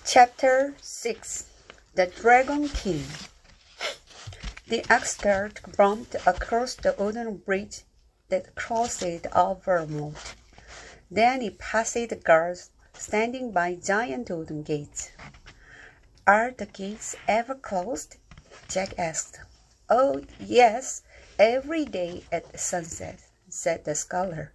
Chapter 6 The Dragon King. The ox-cart bumped across the wooden bridge that crossed over a moat. Then it passed the guards standing by giant wooden gates. "Are the gates ever closed?" Jack asked. "Oh, yes, every day at sunset," said the scholar.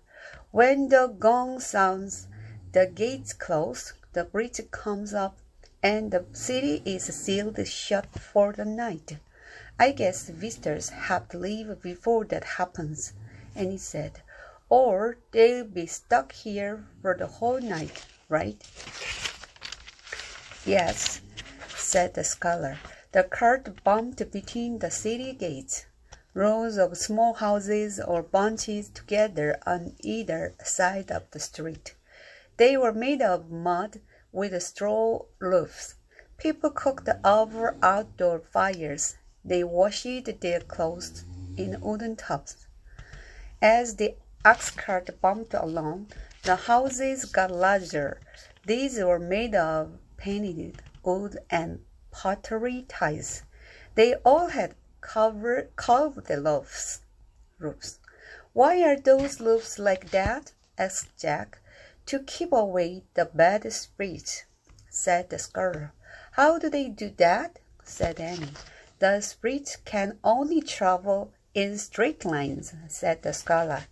"When the gong sounds, the gates close, the bridge comes up, and the city is sealed shut for the night. I guess visitors have to leave before that happens," and he said, "or they'll be stuck here for the whole night, right?" "Yes," said the scholar. The cart bumped between the city gates, rows of small houses or bunches together on either side of the street. They were made of mud with straw roofs. People cooked over outdoor fires. They washed their clothes in wooden tubs. As the ox cart bumped along, the houses got larger. These were made of painted wood and pottery tiles. They all had carved roofs. "Why are those roofs like that?" asked Jack. "To keep away the bad spirits," said the scholar. "How do they do that?" said Annie. "The spirits can only travel in straight lines," said the scholar.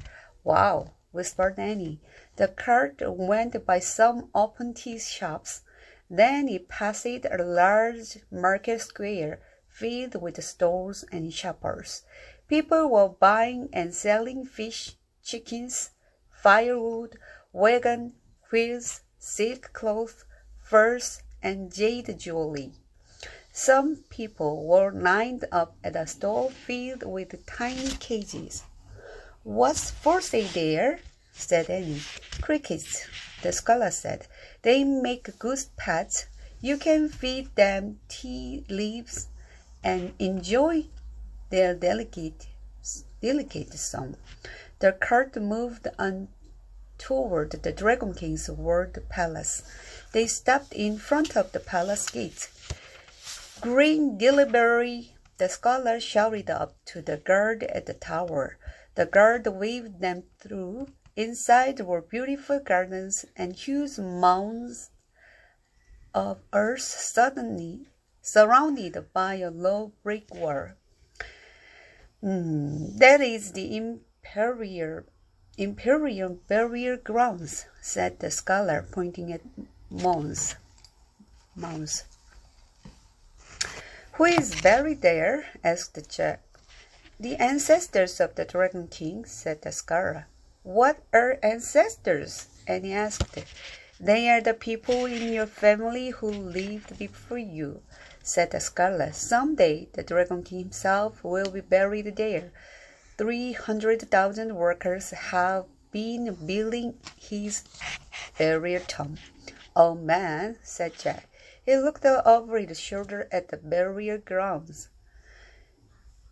"Wow," whispered Annie. The cart went by some open tea shops. Then it passed a large market square filled with stores and shoppers. People were buying and selling fish, chickens, firewood, wagon wheels, silk cloth, furs, and jade jewelry. Some people were lined up at a store filled with tiny cages. "What's for sale there?" said Annie. "Crickets," the scholar said. "They make good pets. You can feed them tea leaves and enjoy their delicate song." The cart moved on toward the Dragon King's world palace. They stopped in front of the palace gate. "Green delivery!" the scholar shouted up to the guard at the tower. The guard waved them through. Inside were beautiful gardens and huge mounds of earth suddenly surrounded by a low brick wall. "That is the Imperial burial grounds," said the scholar, pointing at mounds. "Who is buried there?" asked Jack. "The ancestors of the Dragon King," said the scholar. "What are ancestors?" Annie asked. "They are the people in your family who lived before you," said the scholar. "Someday the Dragon King himself will be buried there. 300,000 workers have been building his burial tomb." "Oh, man," said Jack. He looked over his shoulder at the burial grounds.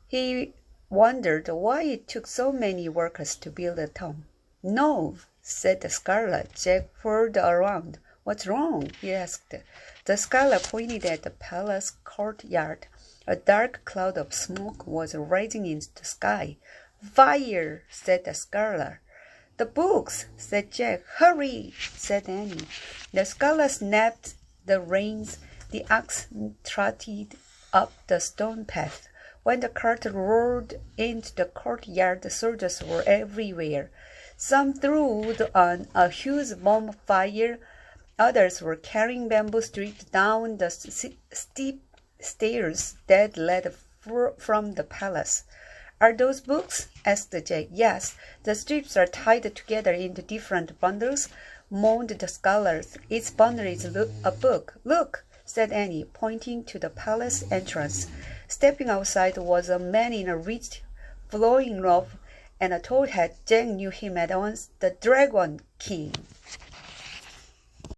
He wondered why it took so many workers to build a tomb. "No," said the scholar. Jack whirled around. "What's wrong?" he asked. The scholar pointed at the palace courtyard. A dark cloud of smoke was rising in the sky. "Fire!" said the scholar. "The books!" said Jack. "Hurry!" said Annie. The scholar snapped the reins. The ox trotted up the stone path. When the cart roared into the courtyard, the soldiers were everywhere. Some threw on a huge bonfire. Others were carrying bamboo strips down the steep stairs that led from the palace. "Are those books?" asked Jack. "Yes, the strips are tied together into different bundles," moaned the scholar. "Each bundle is a book. Look!" said Annie, pointing to the palace entrance. Stepping outside was a man in a rich, flowing robe and a tall hat. Jack knew him at once. The Dragon King.